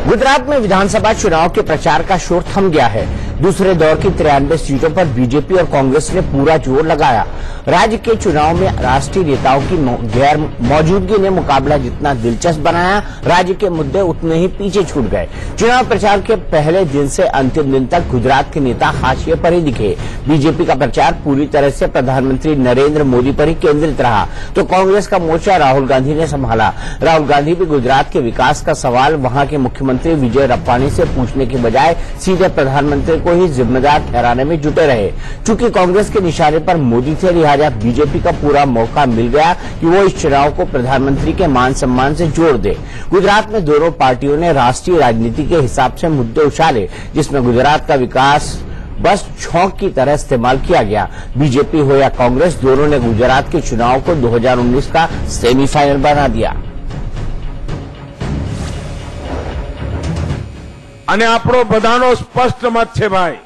गुजरात में विधानसभा चुनाव के प्रचार का शोर थम गया है। दूसरे दौर की 93 सीटों पर बीजेपी और कांग्रेस ने पूरा जोर लगाया। राज्य के चुनाव में राष्ट्रीय नेताओं की गैर मौजूदगी ने मुकाबला जितना दिलचस्प बनाया, राज्य के मुद्दे उतने ही पीछे छूट गए। चुनाव प्रचार के पहले दिन से अंतिम दिन तक गुजरात के नेता हाशिए पर ही दिखे। बीजेपी का प्रचार पूरी तरह से प्रधानमंत्री नरेंद्र मोदी पर ही केंद्रित रहा, तो कांग्रेस का मोर्चा राहुल गांधी ने संभाला। राहुल गांधी भी गुजरात के विकास का सवाल वहां के मुख्यमंत्री विजय रूपाणी से पूछने के बजाय सीधे प्रधानमंत्री को ही जिम्मेदार ठहराने में जुटे रहे। चूंकि कांग्रेस के निशाने पर मोदी थे, लिहाजा बीजेपी का पूरा मौका मिल गया कि वो इस चुनाव को प्रधानमंत्री के मान सम्मान से जोड़ दे। गुजरात में दोनों पार्टियों ने राष्ट्रीय राजनीति के हिसाब से मुद्दे उछाले, जिसमें गुजरात का विकास बस छौंक की तरह इस्तेमाल किया गया। बीजेपी हो या कांग्रेस, दोनों ने गुजरात के चुनाव को 2019 का सेमीफाइनल बना दिया। અને આપણો બધાનો સ્પષ્ટ મત છે ભાઈ,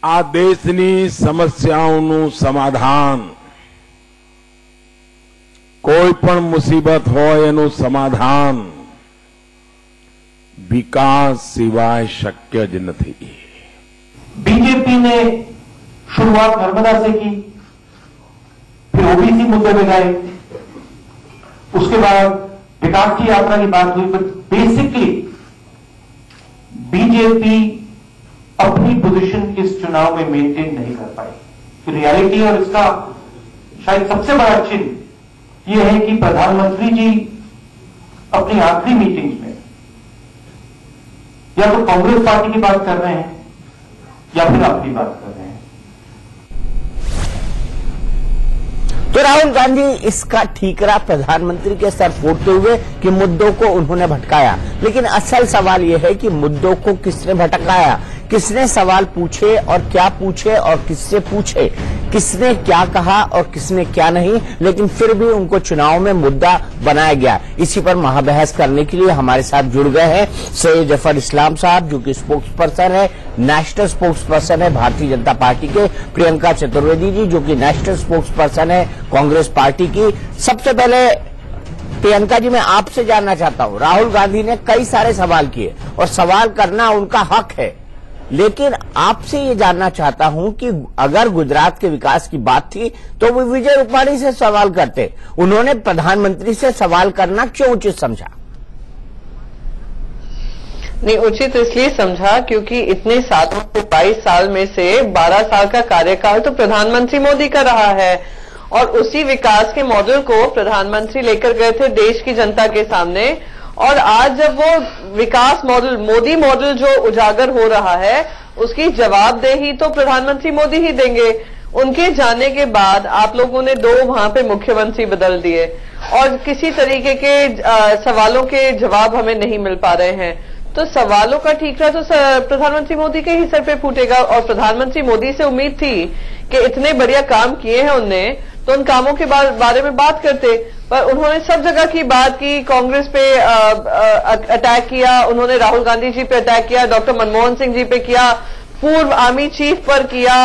આ દેશની સમસ્યાઓનું સમાધાન, કોઈ પણ મુસીબત હોય એનું સમાધાન विकास सिवाय शक्य ज नहीं। बीजेपी ने शुरुआत नर्मदा से की, फिर ओबीसी मुद्दे में गए, उसके बाद विकास की यात्रा की बात हुई, पर बेसिकली बीजेपी अपनी पोजीशन इस चुनाव में मेंटेन नहीं कर पाई। रियलिटी और इसका शायद सबसे बड़ा चिन्ह यह है कि प्रधानमंत्री जी अपनी आखिरी मीटिंग्स में या तो कांग्रेस पार्टी की बात कर रहे हैं या फिर अपनी बात कर रहे हैं। तो राहुल गांधी इसका ठीकरा प्रधानमंत्री के सर फोड़ते हुए कि मुद्दों को उन्होंने भटकाया, लेकिन असल सवाल यह है कि मुद्दों को किसने भटकाया, किसने सवाल पूछे और क्या पूछे और किससे पूछे, किसने क्या कहा और किसने क्या नहीं, लेकिन फिर भी उनको चुनाव में मुद्दा बनाया गया। इसी पर महाबहस करने के लिए हमारे साथ जुड़ गए हैं सैयद जफर इस्लाम साहब, जो कि स्पोक्स पर्सन है, नेशनल स्पोक्स पर्सन है भारतीय जनता पार्टी के, प्रियंका चतुर्वेदी जी, जो कि नेशनल स्पोक्स पर्सन है कांग्रेस पार्टी की। सबसे पहले प्रियंका जी, मैं आपसे जानना चाहता हूं, राहुल गांधी ने कई सारे सवाल किए और सवाल करना उनका हक है, लेकिन आपसे ये जानना चाहता हूं कि अगर गुजरात के विकास की बात थी तो वो विजय रूपाणी से सवाल करते, उन्होंने प्रधानमंत्री से सवाल करना क्यों उचित समझा? नहीं, उचित इसलिए समझा क्योंकि इतने सालों से 22 साल में से 12 साल का कार्यकाल तो प्रधानमंत्री मोदी का रहा है, और उसी विकास के मॉडल को प्रधानमंत्री लेकर गए थे देश की जनता के सामने। और आज जब वो विकास मॉडल, मोदी मॉडल जो उजागर हो रहा है, उसकी जवाबदेही तो प्रधानमंत्री मोदी ही देंगे। उनके जाने के बाद आप लोगों ने 2 वहां पे मुख्यमंत्री बदल दिए और किसी तरीके के सवालों के जवाब हमें नहीं मिल पा रहे हैं। तो सवालों का ठीकरा तो प्रधानमंत्री मोदी के ही सर पे फूटेगा, और प्रधानमंत्री मोदी से उम्मीद थी कि इतने बढ़िया काम किए हैं उनने, तो उन कामों के बारे में बात करते, पर उन्होंने सब जगह की बात की। कांग्रेस पे अटैक किया, उन्होंने राहुल गांधी जी पे अटैक किया, डॉक्टर मनमोहन सिंह जी पे किया, पूर्व आर्मी चीफ पर किया,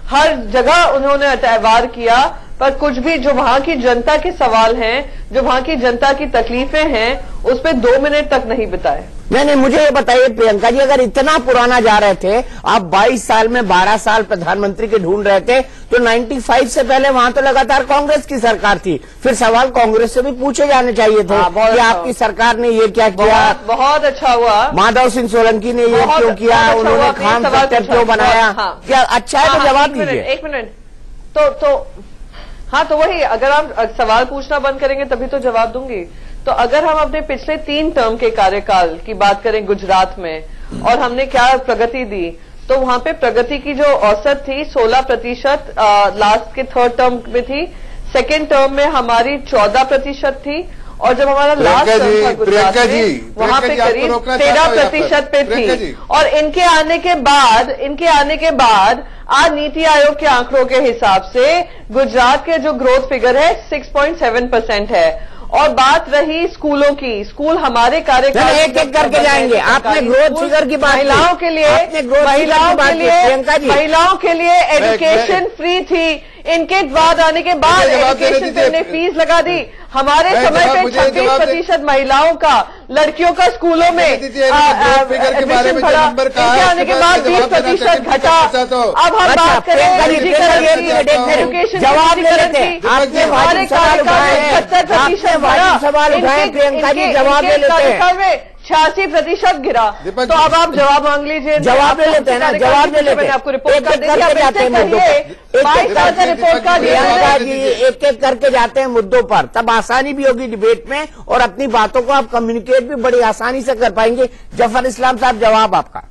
हर जगह उन्होंने वार किया, पर कुछ भी जो वहां की जनता के सवाल हैं, जो वहां की जनता की तकलीफें हैं, उस पे 2 मिनट तक नहीं बिताए। नहीं, मुझे ये बताइए प्रियंका जी, अगर इतना पुराना जा रहे थे आप, 22 साल में 12 साल प्रधानमंत्री के ढूंढ रहे थे, तो 95 से पहले वहां तो लगातार कांग्रेस की सरकार थी, फिर सवाल कांग्रेस से भी पूछे जाने चाहिए थे कि आपकी सरकार ने ये क्या किया। बहुत अच्छा हुआ माधव सिंह सोलंकी ने ये क्यों किया, उन्होंने खान सेक्टर क्यों बनाया, क्या अच्छा है तो जवाब दीजिए। 1 मिनट तो हाँ, तो वही, अगर आप सवाल पूछना बंद करेंगे तभी तो जवाब दूंगी। तो अगर हम अपने पिछले 3 टर्म के कार्यकाल की बात करें गुजरात में, और हमने क्या प्रगति दी, तो वहां पे प्रगति की जो औसत थी 16% लास्ट के 3rd टर्म में थी, 2nd टर्म में हमारी 14% थी, और जब हमारा लास्ट टर्म था गुजरात में, वहां पे करीब 13% पे थी। और इनके आने के बाद आज नीति आयोग के आंकड़ों के हिसाब से गुजरात के जो ग्रोथ फिगर है 6.7% है। और बात रही स्कूलों की, स्कूल हमारे कार्यकाल एक एक करके जाएंगे। आपने ग्रोथ फिगर की बात, महिलाओं के लिए एजुकेशन फ्री थी, इनके बाद आने के बाद एजुकेशन पे फीस लगा दी। हमारे समय पे 26% महिलाओं का लड़कियों का स्कूलों में एडमिशन बढ़ा, इनके आने के बाद 20% घटा। अब हम बात करें एजुकेशन जवाब ले लेते हैं। आपने हमारे कार्यकाल में 70% बढ़ा, प्रियंका जी जवाब ले लेते हैं। 86% गिरा। तो अब आप जवाब मांग लीजिए। जवाब ले लेते हैं ना, जवाब ले लेते हैं। मैंने आपको रिपोर्ट कार्ड करके जाते हैं मुद्दों पर, 22 साल का रिपोर्ट कार्ड प्रियंका जी एक एक करके जाते हैं मुद्दों पर, तब आसानी भी होगी डिबेट में और अपनी बातों को आप कम्युनिकेट भी बड़ी आसानी से कर पाएंगे। जफर इस्लाम साहब जवाब आपका।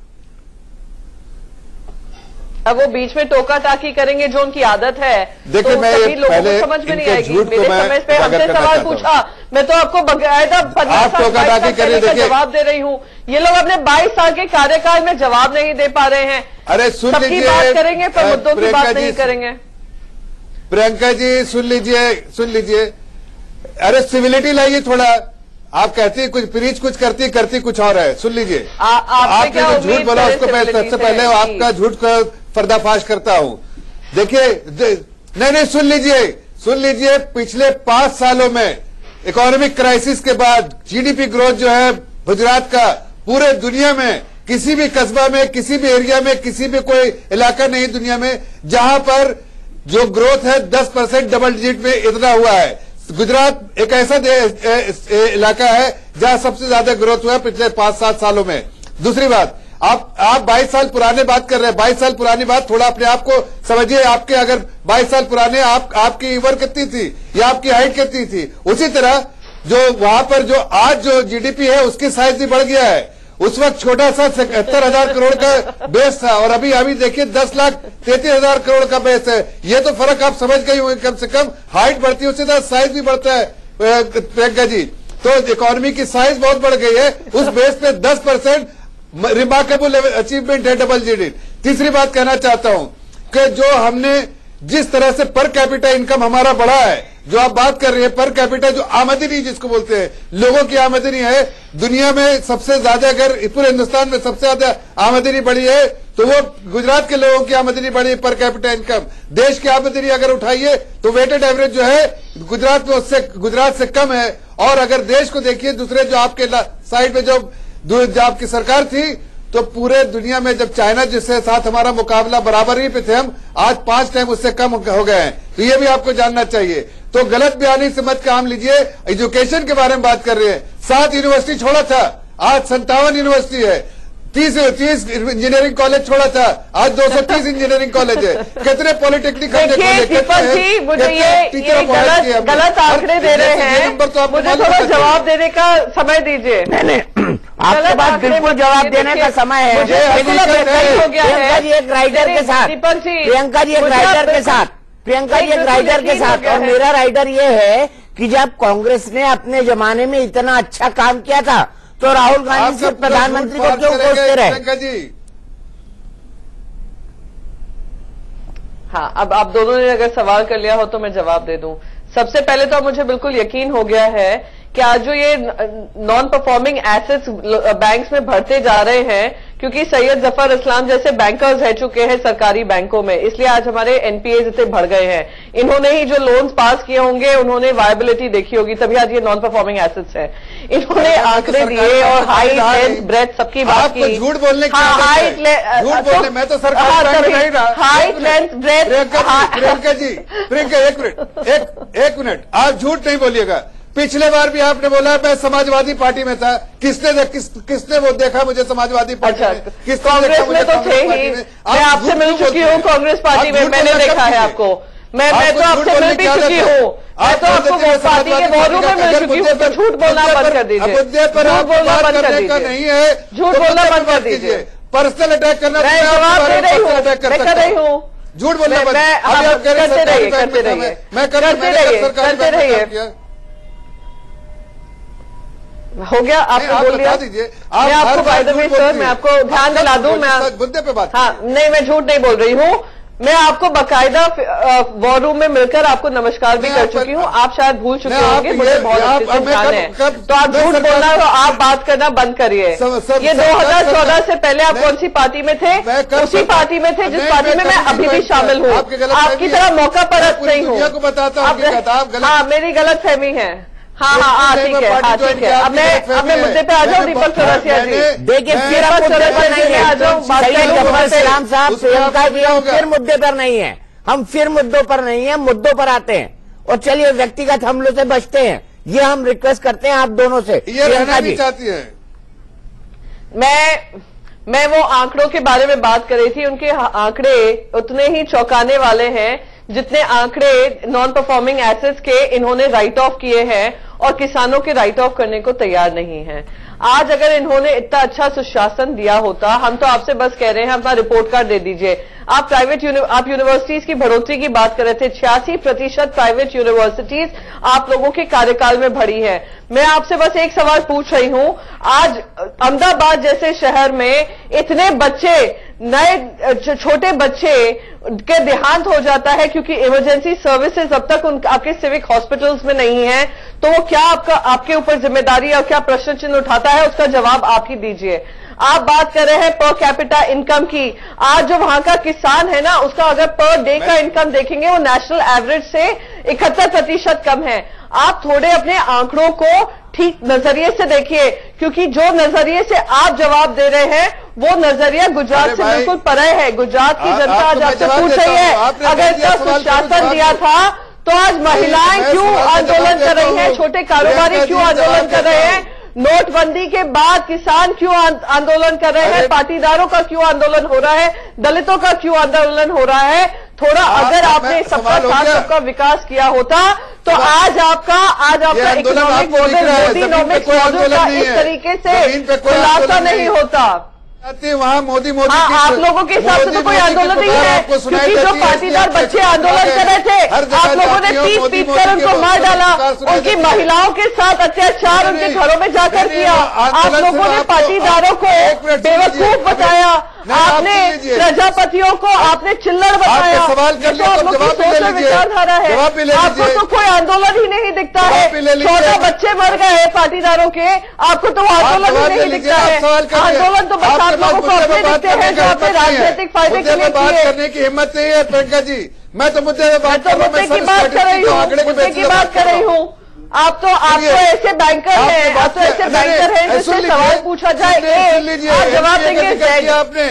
अब वो बीच में टोका टाकी करेंगे जो उनकी आदत है, देखिए, तो मैं सभी लोगों को समझ में नहीं आएगी। मेरे समय पे हमसे सवाल पूछा, मैं तो आपको बकायदा 15 साल पहले का जवाब दे रही हूँ। ये लोग अपने 22 साल के कार्यकाल में जवाब नहीं दे पा रहे हैं। अरे सुन लीजिए, सबकी बात करेंगे पर मुद्दों की बात नहीं करेंगे। प्रियंका जी सुन लीजिए। अरे सिविलिटी लाइए थोड़ा। आप कहती है कुछ प्रीच कुछ करती कुछ और है। सुन लीजिए, आपने जो झूठ बोला उसको मैं सबसे पहले आपका झूठ का पर्दाफाश करता हूं। देखिए, नहीं सुन लीजिए। पिछले 5 सालों में इकोनॉमिक क्राइसिस के बाद जीडीपी ग्रोथ जो है गुजरात का, पूरे दुनिया में किसी भी कस्बा में, किसी भी एरिया में, किसी भी कोई इलाका नहीं दुनिया में जहां पर जो ग्रोथ है 10% डबल डिजिट में इतना हुआ है। गुजरात एक ऐसा इलाका है जहां सबसे ज्यादा ग्रोथ हुआ है पिछले 5-7 सालों में। दूसरी बात, आप 22 साल पुराने बात कर रहे हैं। 22 साल पुरानी बात थोड़ा अपने आप को समझिए। आपके अगर 22 साल पुराने आपकी उम्र कितनी थी या आपकी हाइट कितनी थी, उसी तरह जो वहां पर जो आज जो जीडीपी है उसकी साइज भी बढ़ गया है। उस वक्त छोटा सा 71,000 करोड़ का बेस था और अभी देखिए 10,33,000 करोड़ का बेस है। ये तो फर्क आप समझ गई होंगे। कम से कम हाइट बढ़ती है, उससे ज्यादा साइज भी बढ़ता है प्रियंका जी। तो इकोनॉमी की साइज बहुत बढ़ गई है। उस बेस पे 10% रिमार्केबल अचीवमेंट है, डबल डिजिट। तीसरी बात कहना चाहता हूं कि जो हमने जिस तरह से पर कैपिटा इनकम हमारा बढ़ा है, जो आप बात कर रही है पर कैपिटा, जो आमदनी जिसको बोलते हैं, लोगों की आमदनी है दुनिया में सबसे ज्यादा, अगर पूरे हिंदुस्तान में सबसे ज्यादा आमदनी बढ़ी है तो वो गुजरात के लोगों की आमदनी बढ़ी है पर कैपिटा इनकम। देश की आमदनी अगर उठाइए तो वेटेड एवरेज जो है गुजरात से कम है। और अगर देश को देखिए, दूसरे जो आपके साइड में जो आपकी सरकार थी, तो पूरे दुनिया में जब चाइना जिसके साथ हमारा मुकाबला बराबर ही पे थे हम, आज 5 टाइम उससे कम हो गए हैं। तो ये भी आपको जानना चाहिए। तो गलत बयानी से मत काम लीजिए। एजुकेशन के बारे में बात कर रहे हैं, 7 यूनिवर्सिटी छोड़ा था, आज 57 यूनिवर्सिटी है। 30 इंजीनियरिंग कॉलेज छोड़ा था, आज 230 इंजीनियरिंग कॉलेज है। कितने पॉलिटेक्निक मुझे ये गलत आंकड़े दे रहे हैं। मुझे थोड़ा जवाब देने का समय दीजिए। नहीं, आपके पास बिल्कुल जवाब देने का समय है। प्रियंका जी एक राइडर के साथ, और मेरा राइडर ये है कि जब कांग्रेस ने अपने जमाने में इतना अच्छा काम किया था तो राहुल गांधी से प्रधानमंत्री को क्यों कोसते रहे? प्रियंका जी, हाँ, अब आप दोनों ने अगर सवाल कर लिया हो तो मैं जवाब दे दूं। सबसे पहले तो मुझे बिल्कुल यकीन हो गया है कि आज जो ये नॉन परफॉर्मिंग एसेट्स बैंक्स में बढ़ते जा रहे हैं, क्योंकि सैयद जफर इस्लाम जैसे बैंकर्स रह चुके हैं सरकारी बैंकों में, इसलिए आज हमारे एनपीएज इतने बढ़ गए हैं। इन्होंने ही जो लोन्स पास किए होंगे, उन्होंने वायबिलिटी देखी होगी, तभी आज ये नॉन परफॉर्मिंग एसेट्स है। इन्होंने आंकड़े दिए और हाइट लेंथ ब्रेथ सबकी बात की। झूठ बोलने की हाइट मैं तो सरकार height length breadth. Priyanka ji, Priyanka एक मिनट, आप झूठ नहीं बोलिएगा। पिछले बार भी आपने बोला मैं समाजवादी पार्टी में था। किसने वो देखा मुझे समाजवादी पार्टी में? कांग्रेस में तो थे ही। मैं आपसे मिल चुकी हूँ कांग्रेस पार्टी में, मैंने देखा है आपको। मैं तो आपसे मिल भी चुकी हूँ। मैं तो आपको पार्टी के वॉर में मिल चुकी हूँ। तो झूठ बोलना बंद कर दीजिए। झूठ बोलना बंद कर दीजिए। नहीं है, झूठ बोलना बंद कर दीजिए। पर्सनल अटैक करना, मैं जवाब दे रही हूँ, मैं कर रही हूँ। झूठ बोलना करते रहिए, करते रहिए। हो गया, आपने बोल दिया। मैं आपको बाय द वे सर, मैं आपको ध्यान दिला दूं, मैं मुद्दे पे बात। हाँ, नहीं, मैं झूठ नहीं बोल रही हूँ। मैं आपको बकायदा वॉर रूम में मिलकर आपको नमस्कार भी कर चुकी हूँ। आप शायद भूल चुके होंगे, मुझे बहुत अच्छे से ध्यान है। तो आप झूठ बोलना, तो आप बात करना बंद करिए। ये 2014 से पहले आप कौन सी पार्टी में थे? उसी पार्टी में थे जिस पार्टी में मैं अभी भी शामिल हूँ। आपकी तरह मौका परस्त नहीं हूँ। बताता हूँ। हाँ, मेरी गलत फहमी है। हाँ ठीक है। अब मैं मुद्दे पे आ जाऊँ दीपक चौरसिया जी। देखिए फिर हम मुद्दे पर नहीं है, राम साहब, प्रियंका जी हम फिर मुद्दे पर नहीं है, हम फिर मुद्दों पर नहीं है, मुद्दों पर आते हैं और चलिए व्यक्तिगत हमलों से बचते हैं, ये हम रिक्वेस्ट करते हैं आप दोनों से। ये रहना भी चाहती है। मैं वो आंकड़ों के बारे में बात कर रही थी, उनके आंकड़े उतने ही चौंकाने वाले हैं जितने आंकड़े नॉन परफॉर्मिंग एसेट्स के इन्होंने राइट ऑफ किए हैं और किसानों के राइट ऑफ करने को तैयार नहीं है। आज अगर इन्होंने इतना अच्छा सुशासन दिया होता, हम तो आपसे बस कह रहे हैं अपना रिपोर्ट कार्ड दे दीजिए। आप आप यूनिवर्सिटीज की बढ़ोतरी की बात कर रहे थे, 86% प्राइवेट यूनिवर्सिटीज आप लोगों के कार्यकाल में बढ़ी है। मैं आपसे बस एक सवाल पूछ रही हूं, आज अहमदाबाद जैसे शहर में इतने बच्चे, नए छोटे बच्चे के देहांत हो जाता है क्योंकि इमरजेंसी सर्विसेज अब तक आपके सिविक हॉस्पिटल्स में नहीं है, तो वो क्या आपके ऊपर जिम्मेदारी और क्या प्रश्न चिन्ह उठाता है, उसका जवाब आप ही दीजिए। आप बात कर रहे हैं पर कैपिटा इनकम की, आज जो वहां का किसान है ना, उसका अगर पर डे का इनकम देखेंगे वो नेशनल एवरेज से 71% कम है। आप थोड़े अपने आंकड़ों को ठीक नजरिए से देखिए, क्योंकि जो नजरिए से आप जवाब दे रहे हैं वो नजरिया गुजरात से बिल्कुल परे है। गुजरात की जनता आज आपसे पूछ रही है, अगर इतना सुशासन दिया था तो आज महिलाएं क्यों आंदोलन कर रही हैं, छोटे कारोबारी क्यों आंदोलन कर रहे हैं, नोटबंदी के बाद किसान क्यों आंदोलन कर रहे हैं, पाटीदारों का क्यों आंदोलन हो रहा है, दलितों का क्यों आंदोलन हो रहा है। थोड़ा अगर आपने सबका साथ सबका विकास किया होता तो आज आपका इकोनॉमिक मॉडल, मोदीनॉमिक्स मॉडल का इस तरीके से खुलासा नहीं होता। वहाँ मोदी आप लोगों के हिसाब से तो कोई आंदोलन नहीं है, क्योंकि जो पाटीदार बच्चे आंदोलन कर रहे थे, आप लोगों ने पीट कर उनको मार डाला, उनकी महिलाओं के साथ अत्याचार उनके घरों में जाकर किया। आप लोगों ने पाटीदारों को बेवकूफ बताया, आपने प्रजापतियों को आपने चिल्लर बताया। सवाल कर लिया, आप लोगों की सोच और विचारधारा है, आपको तो कोई आंदोलन ही नहीं दिखता है। छोटे बच्चे मर गए पाटीदारों के, आपको तो आंदोलन ही नहीं दिखता है। आंदोलन तो बस आप लोगों को अपने दिखते हैं जो अपने राजनीतिक फायदे के लिए बात करने की हिम्मत नहीं है प्रियंका जी। मैं तो मुद्दे की बात कर रही हूँ। आप तो ऐसे बैंकर हैं, आप तो ऐसे बैंकर हैं जिससे सवाल पूछा जाए आप जवाब देंगे। आपने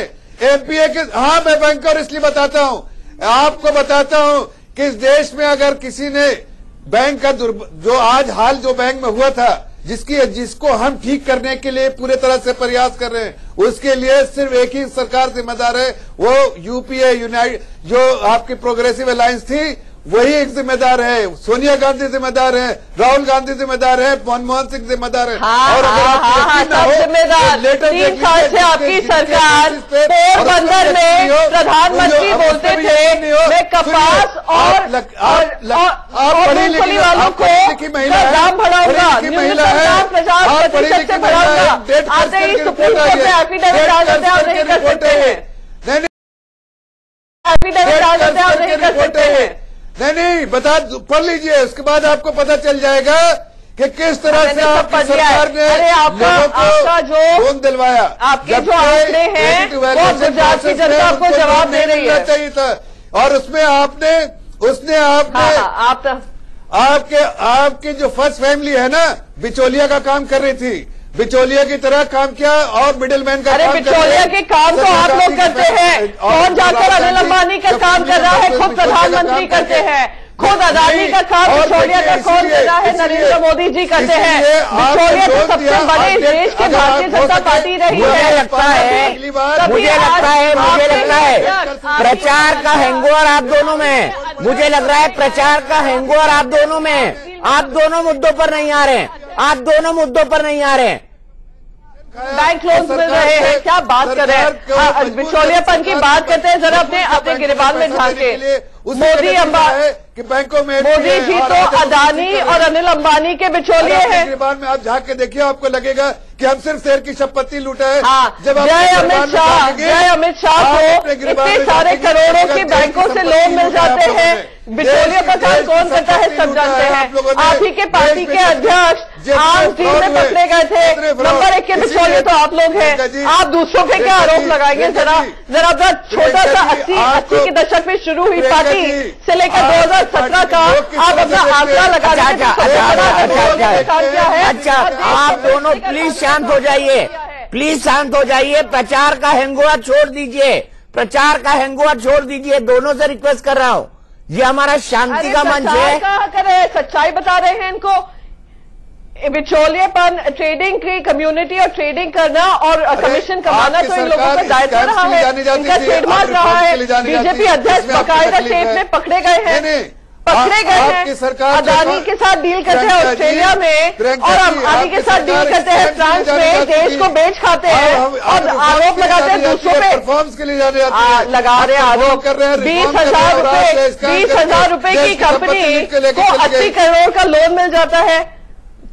एमपीए के, हाँ मैं बैंकर इसलिए बताता हूँ, आपको बताता हूँ कि इस देश में अगर किसी ने बैंक का जो आज हाल जो बैंक में हुआ था, जिसको हम ठीक करने के लिए पूरे तरह से प्रयास कर रहे हैं, उसके लिए सिर्फ एक ही सरकार जिम्मेदार है, वो यूपीए यूनाइटेड जो आपकी प्रोग्रेसिव अलायंस थी वही एक जिम्मेदार है। सोनिया गांधी जिम्मेदार है, राहुल गांधी जिम्मेदार है, मनमोहन सिंह जिम्मेदार है। और जिम्मेदार 3 साल से आपकी सरकार पोरबंदर में प्रधानमंत्री बोलते थे मैं कपास और मूंगफली वालों को दाम बढ़ाऊंगा, न्यूनतम 50% से बढ़ाऊंगा। आते ही सुप्रीम कोर्ट में एफिडेविट आ जाते हैं और नहीं कर सकते हैं, एफिडेविट आ जाते हैं और नहीं कर सकते हैं। नहीं पढ़ लीजिए, उसके बाद आपको पता चल जाएगा कि किस तरह से आपकी सरकार ने लोगों को लोन दिलवाया। आपके जो आंकड़े हैं वो गुजरात की जनता आपको जवाब दे रही है। चाहिए था और उसमें आपके जो फर्स्ट फैमिली है ना, बिचौलिया का काम कर रही थी, बिचौलिया की तरह काम किया और मिडिलमैन का काम। बिचौलिया के काम तो आप लोग करते हैं, कौन जाकर अनिल अंबानी का काम कर रहा है, खुद प्रधानमंत्री करते हैं, खुद अदानी का काम बिचौलिया का कौन कर रहा है, नरेंद्र मोदी जी करते हैं। बिचौलिया तो सबसे बड़े देश की भारतीय जनता पार्टी रही है। मुझे लगता है प्रचार का हैंगओवर आप दोनों में, मुझे लग रहा है प्रचार का हैंगओवर आप दोनों में, आप दोनों मुद्दों पर नहीं आ रहे हैं, आप दोनों मुद्दों पर नहीं आ रहे हैं। बैंक लोन्स मिल रहे हैं, क्या बात कर रहे हैं, बिचौलियापन की बात करते हैं, जरा अपने गिरबान में झांके। मोदी जी तो अदानी और अनिल अंबानी के बिचौलिए हैं। गिरबान में आप झांक के देखिए, आपको लगेगा कि हम सिर्फ शेर की संपत्ति लूटा है। जय अमित शाह को इतने सारे करोड़ों के बैंकों से लोन मिल जाते हैं, बिचौलियों का काम कौन करता है सब जानते हैं। आप ही के पार्टी के अध्यक्ष आर्म्स डील में पकड़े गए थे, नंबर 1 के बिचौलिए तो आप लोग हैं। आप दूसरों पे क्या आरोप लगाएंगे? जरा अपना छोटा सा 80 के दशक में शुरू हुई पार्टी से लेकर 2017 का आप अपना आंकड़ा लगा है। अच्छा, आप दोनों प्लीज शांत हो जाइए, प्लीज शांत हो जाइए। प्रचार का हैंगओवर छोड़ दीजिए, प्रचार का हैंगओवर छोड़ दीजिए। दोनों से रिक्वेस्ट कर रहा हूँ, ये हमारा शांति का मंच है। कहा करे, सच्चाई बता रहे हैं इनको। बिचौलिएपन, ट्रेडिंग की कम्युनिटी और ट्रेडिंग करना और कमीशन कमाना तो इन लोगों का दायित्व रहा है, इनका ट्रेडमार्क रहा है। बीजेपी अध्यक्ष बकायदा टेप में पकड़े गए हैं, अदानी के साथ डील करते हैं ऑस्ट्रेलिया में और अंबानी के साथ डील करते हैं फ्रांस में, देश को बेच खाते हैं और आरोप लगाते हैं दूसरों पे। परफॉर्मेंस के लिए जाने लगा रहे आरोप। 20,000 रुपए की कंपनी को 80 करोड़ का लोन मिल जाता है,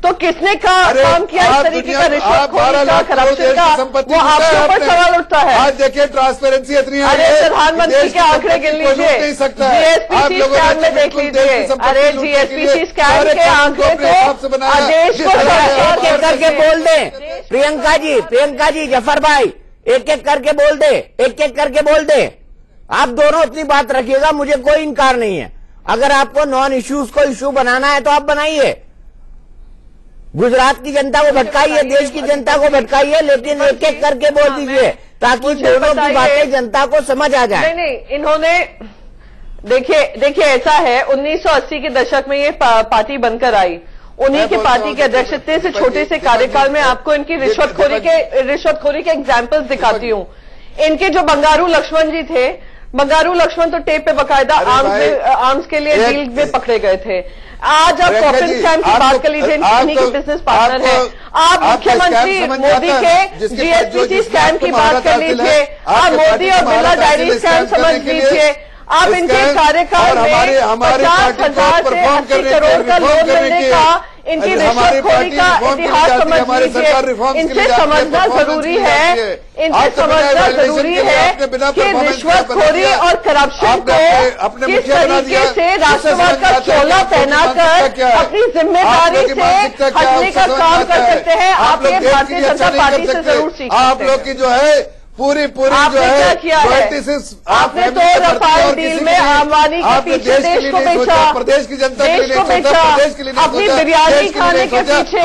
तो किसने काम किया इस तरीके का रिश्वतखोरी का, करप्शन का? वो आपके ऊपर सवाल उठता है। आज देखिए ट्रांसपेरेंसी इतनी है। अरे प्रधानमंत्री के आंकड़े गिन लीजिए, जीएसपीसी स्कैम में देख लीजिए। अरे जीएसपीसी स्कैम के आंकड़े तो देश को एक एक करके बोल दे। प्रियंका जी, जफर भाई, एक एक करके बोल दे, एक एक करके बोल दे। आप दोनों अपनी बात रखिएगा, मुझे कोई इनकार नहीं है। अगर आपको नॉन इश्यूज को इश्यू बनाना है तो आप बनाइए, गुजरात की जनता को भटकाइए, देश की जनता को भटकाइए, लेकिन एक एक करके बोल दीजिए ताकि दोनों की बातें जनता को समझ आ जाए। नहीं, इन्होंने देखिए ऐसा है, 1980 के दशक में ये पार्टी बनकर आई, उन्हीं की पार्टी के अध्यक्ष। इतने से छोटे से कार्यकाल में आपको इनकी रिश्वतखोरी के एग्जाम्पल्स दिखाती हूँ। इनके जो बंगारू लक्ष्मण जी थे, बंगारू लक्ष्मण तो टेप पे बकायदा आर्म्स के लिए डील में पकड़े गए थे। आज आप कॉफिन स्कैम की बात कर लीजिए, इन्हीं के बिजनेस पार्टनर हैं। आप मुख्यमंत्री मोदी के जीएसपीसी स्कैम की बात कर लीजिए, आप मोदी और बिरला डायरी स्कैम समझ लीजिए। आप इनके कार्यकाल में 50,000 से 80 करोड़ का लोन मिलने का, इनकी रिश्वतखोरी का इतिहास समझ लीजिए। इनसे समझना जरूरी है, कि रिश्वतखोरी और करप्शन को किस तरीके से राष्ट्रवाद का चोला पहनाकर अपनी जिम्मेदारी से हटने का काम कर सकते हैं। आप ये भारतीय जनता पार्टी से जरूर सीख सकते हैं। आप लोग की जो है पूरी आपने जो क्या किया है? आपने तो रफाल डील में अंबानी के पीछे देश को बेचा, प्रदेश की जनता देश को बेचा, अपनी बिरयानी खाने के पीछे,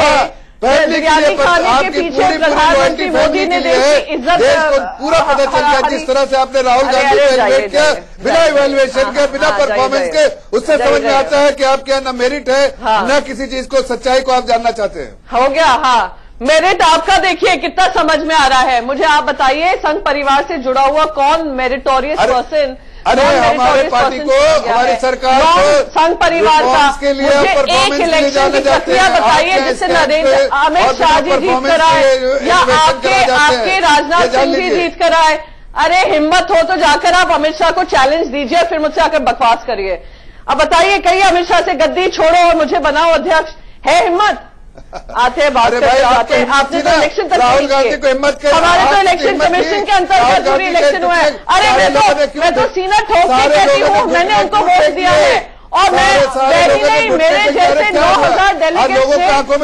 बिरयानी खाने के पीछे प्रधानमंत्री मोदी ने देश की इज्जत को पूरा पता चल गया। जिस तरह से आपने राहुल गांधी को एलिमिनेट किया बिना इवैल्यूएशन के, बिना परफॉर्मेंस के, उससे समझ में आता है कि आपके यहाँ न मेरिट है न किसी चीज को, सच्चाई को आप जानना चाहते हैं। हो गया। हाँ, मेरिट आपका देखिए कितना समझ में आ रहा है। मुझे आप बताइए, संघ परिवार से जुड़ा हुआ कौन मेरिटोरियस पर्सन? अरे हमारे पार्टी को, हमारी सरकार को संघ परिवार का के लिए एक इलेक्शन की प्रक्रिया बताइए जिससे नरेंद्र अमित शाह जी जीत कर आए या आपके राजनाथ सिंह जी जीत कर आए। अरे हिम्मत हो तो जाकर आप अमित शाह को चैलेंज दीजिए, फिर मुझसे आकर बकवास करिए। अब बताइए, कहिए अमित शाह से गद्दी छोड़ो और मुझे बनाओ अध्यक्ष। है हिम्मत? आते बात करते जाते। आपने तो इलेक्शन तक राहुल गांधी को हिम्मत कर, हमारे तो इलेक्शन कमीशन के अंतर्गत पूरी इलेक्शन हुआ है। अरे मैं तो सीना ठोक के कहती हूँ, मैंने उनको वोट दिया है और मैं नहीं, मेरे जैसे 9,000 डेलीगेट्स ने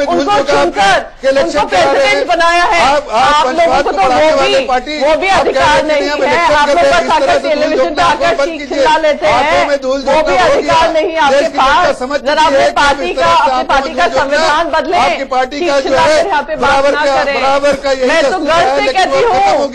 उनको चुनकर उनको प्रेसिडेंट बनाया है। आप लोगों को तो वो भी अधिकार नहीं है। आप लोग बस आकर टेलीविजन पे आकर चीख चिल्ला लेते हैं, वो भी अधिकार नहीं है आपके पास। जरा अपने पार्टी का संविधान बदले, चीख चिल्लाकर यहाँ पे बात ना करें। मैं तो गर्व से कहती हूँ,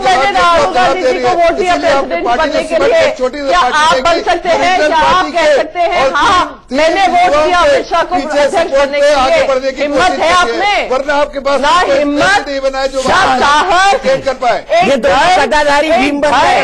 मैंने राहुल गांधी जी को वोट दिया प्रेसिडेंट बनने के लिए। क्या आप बन सकते हैं? क्या आप कह सकते हैं हाँ मैंने वोट दिया अमित शाह को अध्यक्ष बनने के लिए? हिम्मत है आप में? वरना आपके पास ना हिम्मत, ना साहस कर पाए। ये दोनों गदाधारी भीम बन गए,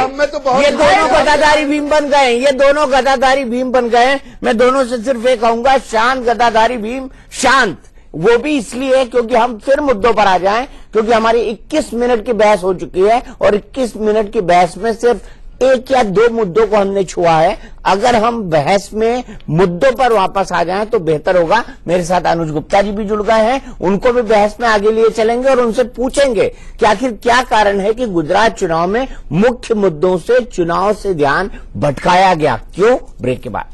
ये दोनों गदाधारी भीम बन गए, ये दोनों गदाधारी भीम बन गए। मैं दोनों से सिर्फ ये कहूंगा, शांत गदाधारी भीम, शांत। वो भी इसलिए क्योंकि हम फिर मुद्दों पर आ जाएं, क्योंकि हमारी 21 मिनट की बहस हो चुकी है और 21 मिनट की बहस में सिर्फ 1 या 2 मुद्दों को हमने छुआ है। अगर हम बहस में मुद्दों पर वापस आ जाएं तो बेहतर होगा। मेरे साथ अनुज गुप्ता जी भी जुड़ गए हैं, उनको भी बहस में आगे लिए चलेंगे और उनसे पूछेंगे कि आखिर क्या कारण है कि गुजरात चुनाव में मुख्य मुद्दों से चुनाव से ध्यान भटकाया गया, क्यों? ब्रेक के बाद।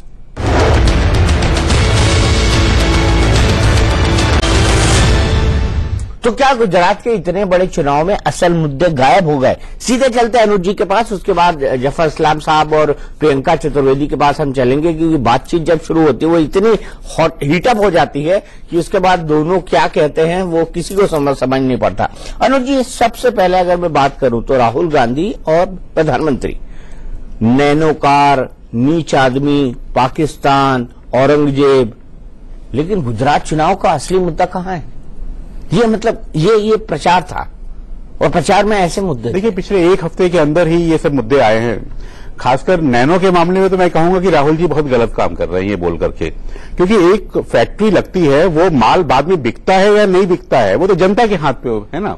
तो क्या गुजरात के इतने बड़े चुनाव में असल मुद्दे गायब हो गए? सीधे चलते अनुज जी के पास, उसके बाद जफर इस्लाम साहब और प्रियंका चतुर्वेदी के पास हम चलेंगे, क्योंकि बातचीत जब शुरू होती है वो इतनी हीटअप हो जाती है कि उसके बाद दोनों क्या कहते हैं वो किसी को समझ नहीं पड़ता। अनुज जी, सबसे पहले अगर मैं बात करूं तो राहुल गांधी और प्रधानमंत्री, नैनोकार, नीच आदमी, पाकिस्तान, औरंगजेब, लेकिन गुजरात चुनाव का असली मुद्दा कहां है? ये मतलब ये प्रचार था, और प्रचार में ऐसे मुद्दे। देखिए, पिछले एक हफ्ते के अंदर ही ये सब मुद्दे आए हैं। खासकर नैनो के मामले में तो मैं कहूंगा कि राहुल जी बहुत गलत काम कर रहे हैं ये बोल करके, क्योंकि एक फैक्ट्री लगती है, वो माल बाद में बिकता है या नहीं बिकता है वो तो जनता के हाथ पे है ना।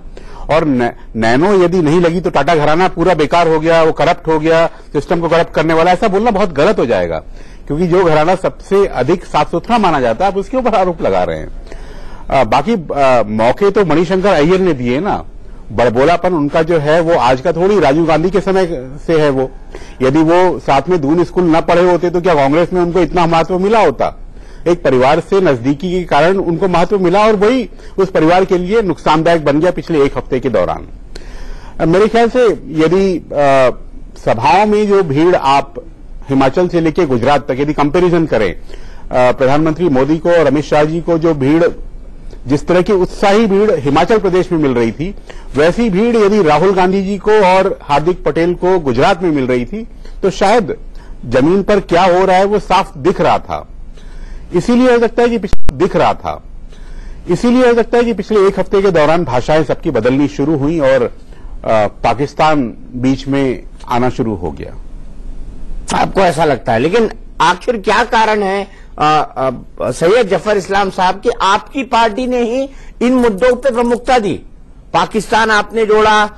और नैनो यदि नहीं लगी तो टाटा घराना पूरा बेकार हो गया, वो करप्ट हो गया, सिस्टम को करप्ट करने वाला, ऐसा बोलना बहुत गलत हो जाएगा, क्योंकि जो घराना सबसे अधिक साफ सुथरा माना जाता है आप उसके ऊपर आरोप लगा रहे हैं। बाकी मौके तो मणिशंकर अय्यर ने दिए ना, बड़बोलापन उनका जो है वो आज का थोड़ी, राजीव गांधी के समय से है वो। यदि वो साथ में दून स्कूल न पढ़े होते तो क्या कांग्रेस में उनको इतना महत्व मिला होता? एक परिवार से नजदीकी के कारण उनको महत्व मिला, और वही उस परिवार के लिए नुकसानदायक बन गया पिछले एक हफ्ते के दौरान। मेरे ख्याल से यदि सभाओं में जो भीड़ आप हिमाचल से लेकर गुजरात तक यदि कंपैरिजन करें, प्रधानमंत्री मोदी को और अमित शाह जी को जो भीड़, जिस तरह की उत्साही भीड़ हिमाचल प्रदेश में मिल रही थी, वैसी भीड़ यदि राहुल गांधी जी को और हार्दिक पटेल को गुजरात में मिल रही थी तो शायद जमीन पर क्या हो रहा है वो साफ दिख रहा था। इसीलिए हो सकता है कि पिछले एक हफ्ते के दौरान भाषाएं सबकी बदलनी शुरू हुई और पाकिस्तान बीच में आना शुरू हो गया। आपको ऐसा लगता है? लेकिन आखिर क्या कारण है सैयद जफर इस्लाम साहब की आपकी पार्टी ने ही इन मुद्दों पे प्रमुखता दी? पाकिस्तान आपने जोड़ा,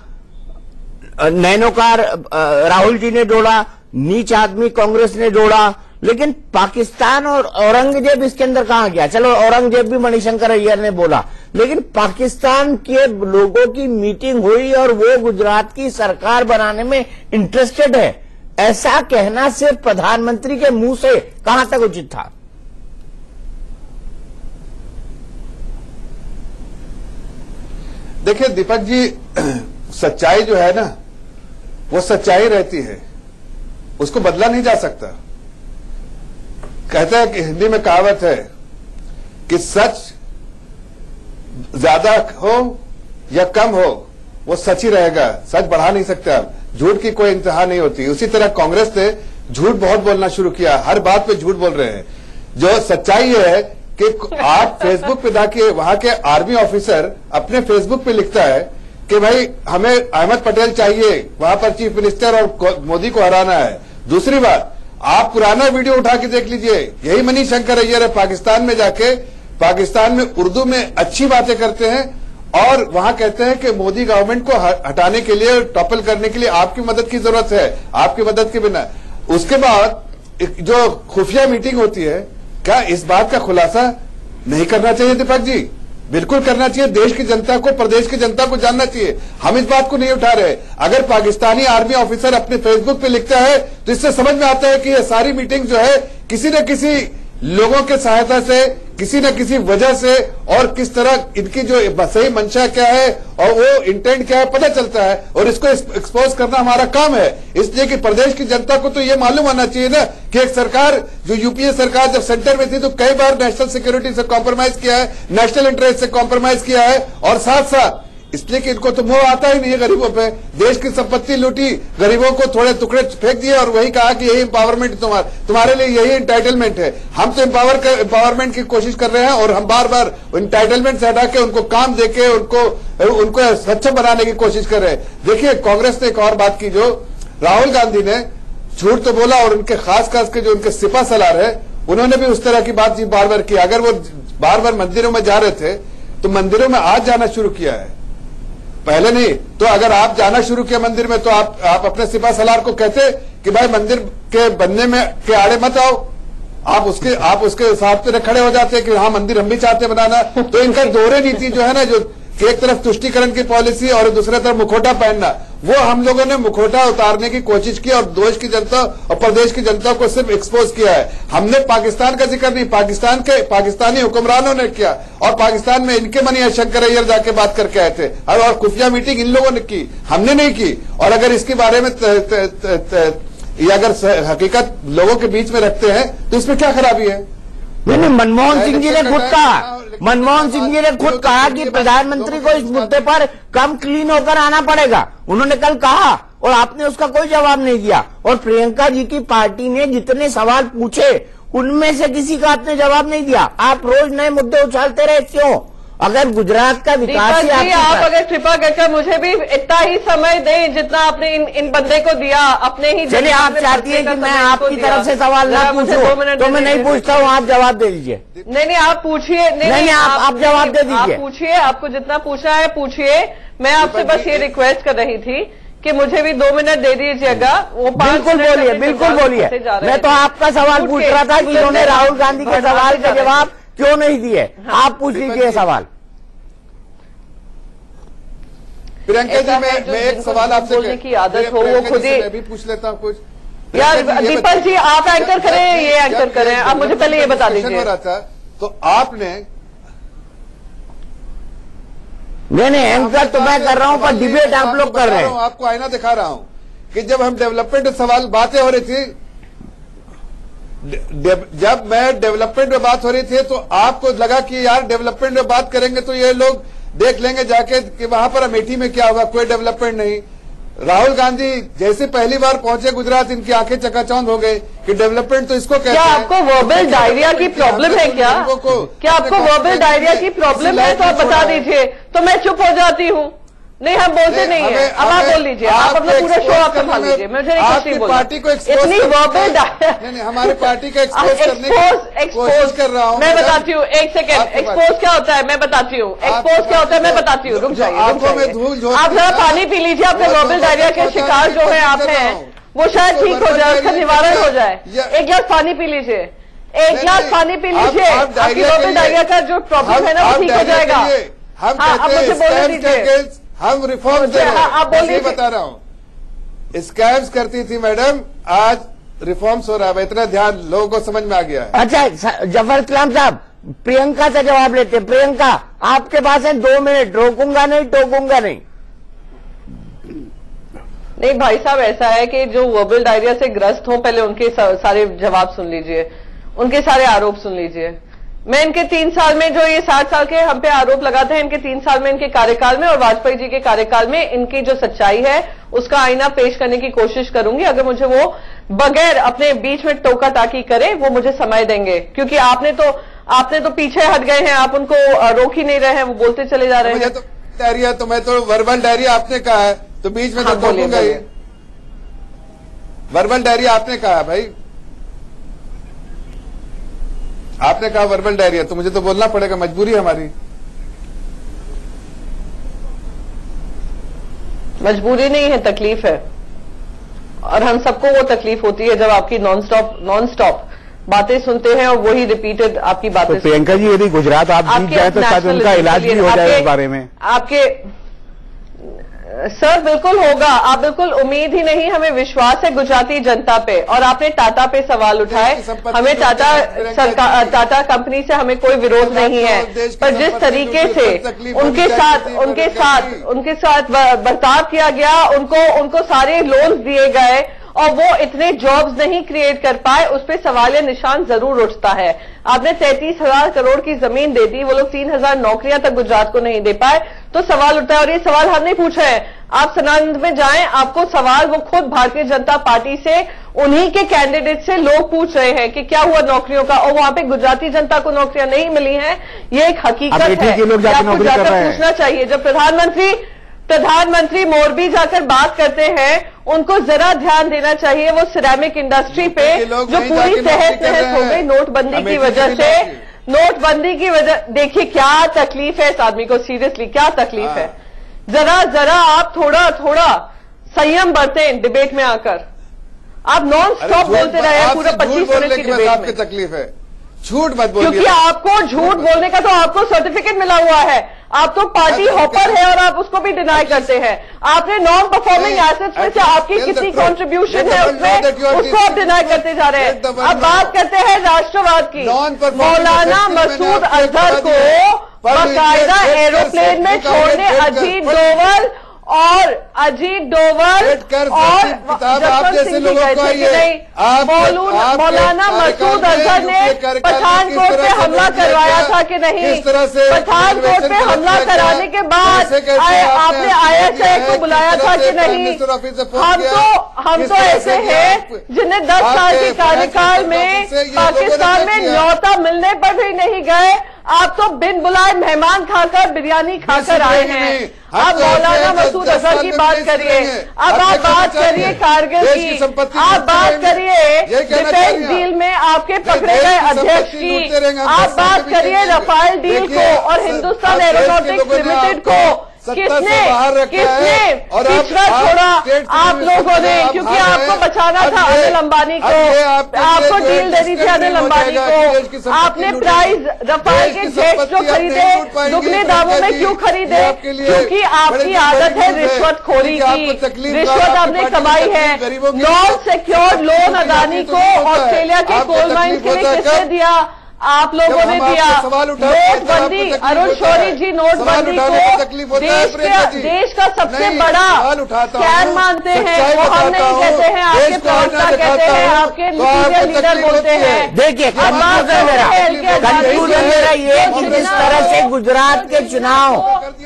नैनोकार राहुल जी ने जोड़ा, नीच आदमी कांग्रेस ने जोड़ा, लेकिन पाकिस्तान और औरंगजेब इसके अंदर कहां गया? चलो औरंगजेब भी मणिशंकर अय्यर ने बोला, लेकिन पाकिस्तान के लोगों की मीटिंग हुई और वो गुजरात की सरकार बनाने में इंटरेस्टेड है, ऐसा कहना सिर्फ प्रधानमंत्री के मुंह से कहां तक उचित था? देखिए दीपक जी, सच्चाई जो है ना वो सच्चाई रहती है, उसको बदला नहीं जा सकता। कहता है कि हिंदी में कहावत है कि सच ज्यादा हो या कम हो वो सच ही रहेगा, सच बढ़ा नहीं सकते आप, झूठ की कोई इंतहा नहीं होती। उसी तरह कांग्रेस ने झूठ बहुत बोलना शुरू किया, हर बात पे झूठ बोल रहे हैं। जो सच्चाई है कि आप फेसबुक पे जाके वहां के आर्मी ऑफिसर अपने फेसबुक पे लिखता है कि भाई हमें अहमद पटेल चाहिए, वहां पर चीफ मिनिस्टर और मोदी को हराना है। दूसरी बात, आप पुराना वीडियो उठा के देख लीजिए, यही मणिशंकर अय्यर है, पाकिस्तान में जाके पाकिस्तान में उर्दू में अच्छी बातें करते हैं और वहां कहते हैं कि मोदी गवर्नमेंट को हटाने के लिए, टॉपल करने के लिए आपकी मदद की जरूरत है, आपकी मदद के बिना। उसके बाद जो खुफिया मीटिंग होती है, क्या इस बात का खुलासा नहीं करना चाहिए दीपक जी? बिल्कुल करना चाहिए, देश की जनता को, प्रदेश की जनता को जानना चाहिए। हम इस बात को नहीं उठा रहे। अगर पाकिस्तानी आर्मी ऑफिसर अपने फेसबुक पे लिखता है तो इससे समझ में आता है कि ये सारी मीटिंग जो है किसी न किसी लोगों के सहायता से, किसी न किसी वजह से, और किस तरह इनकी जो सही मंशा क्या है और वो इंटेंट क्या है पता चलता है, और इसको एक्सपोज करना हमारा काम है। इसलिए कि प्रदेश की जनता को तो ये मालूम होना चाहिए ना कि एक सरकार, जो यूपीए सरकार जब सेंटर में थी तो कई बार नेशनल सिक्योरिटी से कॉम्प्रोमाइज किया है, नेशनल इंटरेस्ट से कॉम्प्रोमाइज किया है, और साथ साथ इसलिए कि इनको तो मोह आता ही नहीं है गरीबों पे। देश की संपत्ति लूटी, गरीबों को थोड़े टुकड़े फेंक दिए और वही कहा कि यही एम्पावरमेंट तुम्हारे लिए यही एंटाइटलमेंट है। हम तो एम्पावरमेंट की कोशिश कर रहे हैं और हम बार बार एंटाइटलमेंट से हटा के उनको काम देके उनको सक्षम बनाने की कोशिश कर रहे हैं। देखिए, कांग्रेस ने एक और बात की, जो राहुल गांधी ने झूठ तो बोला और उनके खास के जो उनके सिपा सलार है उन्होंने भी उस तरह की बात बार बार की। अगर वो बार बार मंदिरों में जा रहे थे तो मंदिरों में आज जाना शुरू किया है, पहले नहीं। तो अगर आप जाना शुरू किया मंदिर में तो आप अपने सिपा सलार को कहते कि भाई मंदिर के बनने में के आड़े मत आओ, आप उसके साथ पे खड़े हो जाते कि हाँ मंदिर हम भी चाहते बनाना। तो इनका दोहरे नीति जो है ना, जो कि एक तरफ तुष्टीकरण की पॉलिसी और दूसरी तरफ मुखौटा पहनना, वो हम लोगों ने मुखौटा उतारने की कोशिश की और देश की जनता और प्रदेश की जनता को सिर्फ एक्सपोज किया है। हमने पाकिस्तान का जिक्र नहीं, पाकिस्तानी हुक्मरानों ने किया, और पाकिस्तान में इनके मनी शंकर अय्यर जाके बात करके आए थे, और खुफिया मीटिंग इन लोगों ने की, हमने नहीं की। और अगर इसके बारे में ये अगर हकीकत लोगों के बीच में रखते हैं तो इसमें क्या खराबी है? नहीं, मनमोहन सिंह जी ने खुद कहा, मनमोहन सिंह जी ने खुद कहा कि प्रधानमंत्री को इस मुद्दे पर कम क्लीन होकर आना पड़ेगा, उन्होंने कल कहा, और आपने उसका कोई जवाब नहीं दिया। और प्रियंका जी की पार्टी ने जितने सवाल पूछे उनमें से किसी का आपने जवाब नहीं दिया। आप रोज नए मुद्दे उछालते रहे, क्यों? अगर गुजरात का विकास ही आप अगर कृपा करके मुझे भी इतना ही समय दें जितना आपने इन बंदे को दिया, अपने ही। चलिए, आप चाहती है कि मैं आपकी तरफ से सवाल ना पूछूं तो मैं नहीं पूछता हूँ, आप जवाब दे दीजिए। नहीं, आप पूछिए। नहीं, आप जवाब दे दीजिए। आप पूछिए, आपको जितना पूछना है पूछिए। मैं आपसे बस ये रिक्वेस्ट कर रही थी कि मुझे भी 2 मिनट दे दीजिएगा। वो बिल्कुल बोलिए, बिल्कुल बोलिए। मैं तो आपका सवाल पूछ रहा था कि इन्होंने राहुल गांधी के सवाल का जवाब क्यों नहीं दिए। आप पूछ लीजिए सवाल। प्रियंका जी, मैं एक सवाल आपसे बोलने की आदत हो, वो खुद ही। मैं भी पूछ लेता हूँ कुछ। यार दीपक जी, आप एंकर करें, ये एंकर करें। आप मुझे पहले ये बता दीजिए। हो रहा था तो आपने नहीं, एंकर तो मैं कर रहा हूँ, पर डिबेट आप लोग कर रहे हैं। आपको आईना दिखा रहा हूँ कि जब हम डेवलपमेंट सवाल बातें हो रही थी, जब मैं डेवलपमेंट में बात हो रही थी तो आपको लगा कि यार डेवलपमेंट में बात करेंगे तो ये लोग देख लेंगे जाके कि वहां पर अमेठी में क्या होगा, कोई डेवलपमेंट नहीं। राहुल गांधी जैसे पहली बार पहुंचे गुजरात, इनकी आंखें चकाचौंध हो गई कि डेवलपमेंट तो इसको कहते हैं। क्या आपको वर्बल डायरिया की प्रॉब्लम है? क्या आपको वर्बल डायरिया की प्रॉब्लम है? तो आप बता दीजिए, तो मैं चुप हो जाती हूँ। नहीं, हम बोलते नहीं है। अब आप बोल लीजिए, आप अपना पूरा शो आप संभाल लीजिए। मुझे कुछ नहीं बोलना। पार्टी को इतनी वर्बल नहीं, हमारे पार्टी का एक्सपोज करने की कोशिश कर रहा हूँ। मैं बताती हूँ, एक सेकेंड। एक्सपोज क्या होता है मैं बताती हूँ। एक्सपोज क्या होता है मैं बताती हूँ। रुक जाइए, आप जरा पानी पी लीजिए। आपके वर्बल डायरिया के शिकार जो है आप हैं, वो शायद ठीक हो जाए, उसका निवारण हो जाए। एक गिलास पानी पी लीजिए, एक गिलास पानी पी लीजिए। आपकी वर्बल डायरिया का जो प्रॉब्लम है ना वो ठीक हो जाएगा। आप मुझे बोलने दीजिए। हम रिफॉर्म दे रहे हैं, आप बोलिए। बता रहा हूँ, स्कैम्स करती थी मैडम, आज रिफॉर्म्स हो रहा है। इतना ध्यान लोगों को समझ में आ गया है। अच्छा, जफर इस्लाम साहब, प्रियंका से जवाब लेते। प्रियंका, आपके पास है 2 मिनट, रोकूंगा नहीं, टोकूंगा नहीं। नहीं भाई साहब, ऐसा है कि जो वर्बल डायरिया से ग्रस्त हों, पहले उनके सारे जवाब सुन लीजिए, उनके सारे आरोप सुन लीजिए। मैं इनके 3 साल में, जो ये 60 साल के हम पे आरोप लगाते हैं, इनके 3 साल में, इनके कार्यकाल में और वाजपेयी जी के कार्यकाल में इनकी जो सच्चाई है उसका आईना पेश करने की कोशिश करूंगी। अगर मुझे वो बगैर अपने बीच में टोका टाकी करे, वो मुझे समय देंगे, क्योंकि आपने तो पीछे हट गए हैं, आप उनको रोक ही नहीं रहे हैं, वो बोलते चले जा रहे हैं। तो डायरिया तो मैं तो वर्बल डायरिया आपने कहा है तो बीच में तो टोकूंगा ही। वर्बल डायरिया आपने कहा भाई, आपने कहा वर्बल डायरिया, तो मुझे तो बोलना पड़ेगा, मजबूरी हमारी। मजबूरी नहीं है, तकलीफ है, और हम सबको वो तकलीफ होती है जब आपकी नॉन स्टॉप बातें सुनते हैं और वही रिपीटेड आपकी बातें। तो प्रियंका जी, यदि गुजरात आप जीत जाए तो शायद उनका इलाज भी हो जाए इस बारे में। आपके सर बिल्कुल होगा, आप बिल्कुल उम्मीद ही नहीं, हमें विश्वास है गुजराती जनता पे। और आपने टाटा पे सवाल उठाए, हमें टाटा कंपनी से हमें कोई विरोध नहीं है, पर जिस तरीके से उनके साथ बर्ताव किया गया, उनको सारे लोन्स दिए गए और वो इतने जॉब्स नहीं क्रिएट कर पाए, उस पर सवालिया निशान जरूर उठता है। आपने 33,000 करोड़ की जमीन दे दी, वो लोग 3,000 नौकरियां तक गुजरात को नहीं दे पाए, तो सवाल उठता है। और ये सवाल हम नहीं पूछ रहे हैं, आप सनातन में जाएं, आपको सवाल वो खुद भारतीय जनता पार्टी से, उन्हीं के कैंडिडेट से लोग पूछ रहे हैं कि क्या हुआ नौकरियों का, और वहां पे गुजराती जनता को नौकरियां नहीं मिली हैं। ये एक हकीकत है, आपको जाकर पूछना चाहिए। जब प्रधानमंत्री मोरबी जाकर बात करते हैं, उनको जरा ध्यान देना चाहिए वो सिरेमिक इंडस्ट्री पे जो पूरी तहस नहस हो गई नोटबंदी की वजह से। नोटबंदी की वजह, देखिए क्या तकलीफ है इस आदमी को, सीरियसली क्या तकलीफ है। जरा आप थोड़ा संयम बरतें डिबेट में आकर। आप नॉन स्टॉप बोलते रहे हैं पूरा 25 मिनट की डिबेट में। आपकी तकलीफ है, झूठ मत बोलिए, क्योंकि आपको झूठ बोलने का तो आपको सर्टिफिकेट मिला हुआ है। आप तो पार्टी हॉपर है और आप उसको भी डिनाई करते हैं। आपने नॉन परफॉर्मिंग एसेट्स में से आपकी कितनी कंट्रीब्यूशन है उसमें, उसको आप डिनाई करते जा रहे हैं। अब बात करते हैं राष्ट्रवाद की। मौलाना मसूद अजहर को बाकायदा एरोप्लेन में छोड़ने अजीत डोवल और आप जैसे लोगों को मौलाना मसूद अजहर ने पठानकोट पे हमला करवाया था कि नहीं? पठानकोट पे हमला कराने के बाद आपने ISI को बुलाया था कि नहीं? हम तो ऐसे हैं जिन्हें 10 साल के कार्यकाल में पाकिस्तान में न्योता मिलने पर भी नहीं गए। आप तो बिन बुलाए मेहमान खाकर बिरयानी खाकर आए हैं। अब मौलाना मसूद अजहर की बात करिए, अब आप बात करिए कारगिल की, आप बात करिए डिफेंस डील में आपके पकड़े गए अध्यक्ष की, आप बात करिए रफाल डील को और हिंदुस्तान एरोनॉटिक्स लिमिटेड को किसने पिछड़ा छोड़ा? आप लोगों ने, क्योंकि आपको बचाना था अनिल अंबानी को, आपको डील देनी थी अनिल अंबानी को। आपने प्राइज रफाल के जेट जो खरीदे दुगने दामों में क्यों खरीदे? क्योंकि आपकी आदत है रिश्वतखोरी की। रिश्वत आपने कमाई है। नॉन सिक्योर्ड लोन अदानी को ऑस्ट्रेलिया के कोल माइंस के लिए किसने दिया? आप लोगों ने दिया। नोटबंदी, अरुण शौरी जी नोटबंदी को देश का सबसे बड़ा स्कैम मानते हैं। वो हम नहीं कहते हैं, आपके प्रवक्ता कहते हैं, आपके सीनियर लीडर बोलते हैं। देखिए कंक्लूजन मेरा ये कि जिस तरह से गुजरात के चुनाव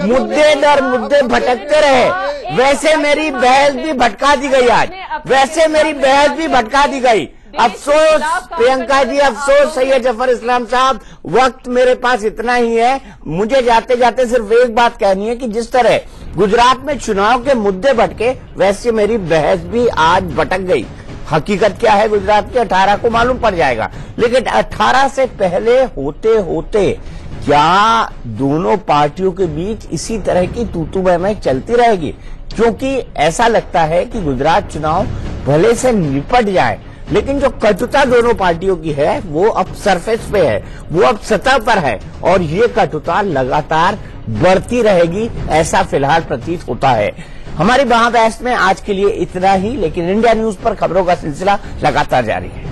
मुद्दे दर मुद्दे भटकते रहे, वैसे मेरी बहस भी भटका दी गई। आज वैसे मेरी बहस भी भटका दी गई। अफसोस प्रियंका जी, अफसोस सैयद जफर इस्लाम साहब, वक्त मेरे पास इतना ही है। मुझे जाते जाते सिर्फ एक बात कहनी है कि जिस तरह गुजरात में चुनाव के मुद्दे भटके, वैसे मेरी बहस भी आज भटक गई। हकीकत क्या है गुजरात के 18 को मालूम पड़ जाएगा, लेकिन 18 से पहले होते होते क्या दोनों पार्टियों के बीच इसी तरह की तूतू महमह चलती रहेगी? क्योंकि ऐसा लगता है कि गुजरात चुनाव भले से निपट जाए, लेकिन जो कटुता दोनों पार्टियों की है वो अब सरफेस पे है, वो अब सतह पर है और ये कटुता लगातार बढ़ती रहेगी, ऐसा फिलहाल प्रतीत होता है। हमारी बहस में आज के लिए इतना ही, लेकिन इंडिया न्यूज पर खबरों का सिलसिला लगातार जारी है।